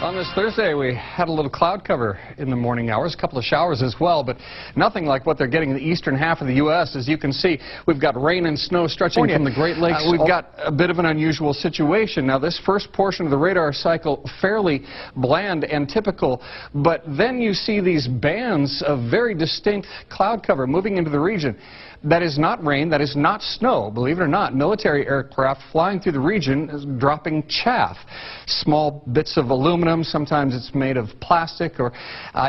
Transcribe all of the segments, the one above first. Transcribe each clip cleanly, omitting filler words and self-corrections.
On this Thursday, we had a little cloud cover in the morning hours, a couple of showers as well, but nothing like what they're getting in the eastern half of the U.S. As you can see, we've got rain and snow stretching from the Great Lakes. We've got a bit of an unusual situation. Now, this first portion of the radar cycle, fairly bland and typical, but then you see these bands of very distinct cloud cover moving into the region. That is not rain, that is not snow, believe it or not. Military aircraft flying through the region is dropping chaff. Small bits of aluminum, sometimes it's made of plastic or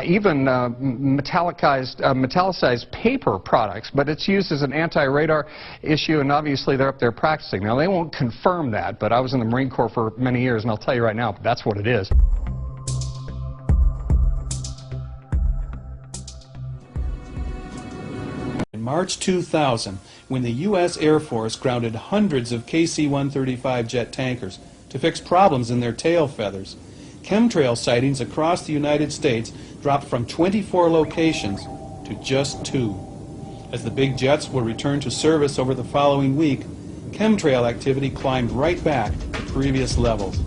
even metallicized paper products, but it's used as an anti-radar issue, and obviously they're up there practicing. Now, they won't confirm that, but I was in the Marine Corps for many years, and I'll tell you right now, that's what it is. In March 2000, when the U.S. Air Force grounded hundreds of KC-135 jet tankers to fix problems in their tail feathers, chemtrail sightings across the United States dropped from 24 locations to just 2. As the big jets were returned to service over the following week, chemtrail activity climbed right back to previous levels.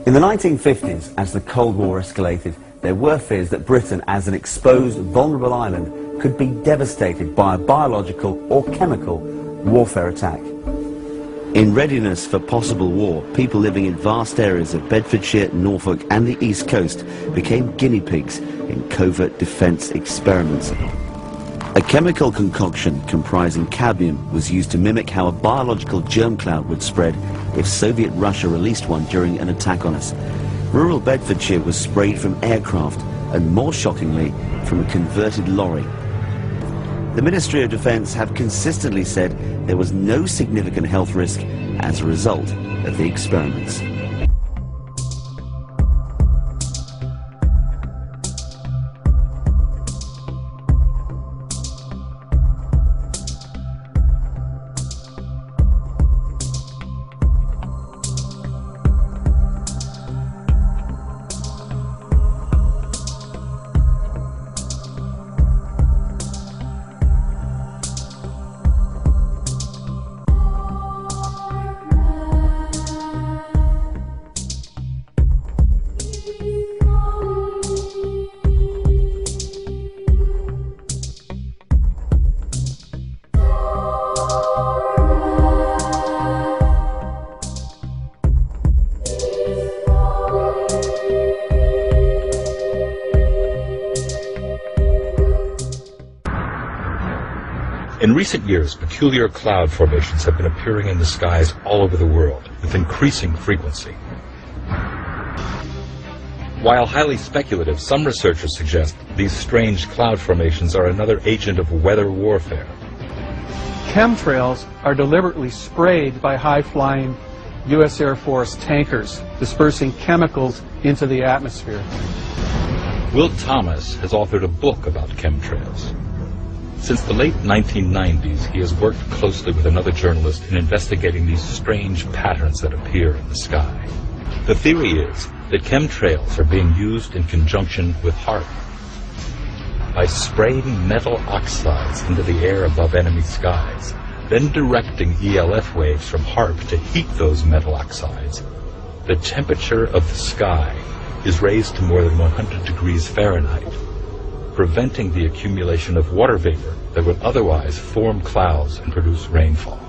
In the 1950s, as the Cold War escalated, there were fears that Britain, as an exposed, vulnerable island, could be devastated by a biological or chemical warfare attack. In readiness for possible war, people living in vast areas of Bedfordshire, Norfolk and the East Coast became guinea pigs in covert defence experiments. A chemical concoction comprising cadmium was used to mimic how a biological germ cloud would spread if Soviet Russia released one during an attack on us. Rural Bedfordshire was sprayed from aircraft and, more shockingly, from a converted lorry. The Ministry of Defence have consistently said there was no significant health risk as a result of the experiments. In recent years, peculiar cloud formations have been appearing in the skies all over the world with increasing frequency. While highly speculative, some researchers suggest these strange cloud formations are another agent of weather warfare. Chemtrails are deliberately sprayed by high-flying U.S. Air Force tankers, dispersing chemicals into the atmosphere. Will Thomas has authored a book about chemtrails. Since the late 1990s, he has worked closely with another journalist in investigating these strange patterns that appear in the sky. The theory is that chemtrails are being used in conjunction with HAARP. By spraying metal oxides into the air above enemy skies, then directing ELF waves from HAARP to heat those metal oxides, the temperature of the sky is raised to more than 100 degrees Fahrenheit, preventing the accumulation of water vapor that would otherwise form clouds and produce rainfall.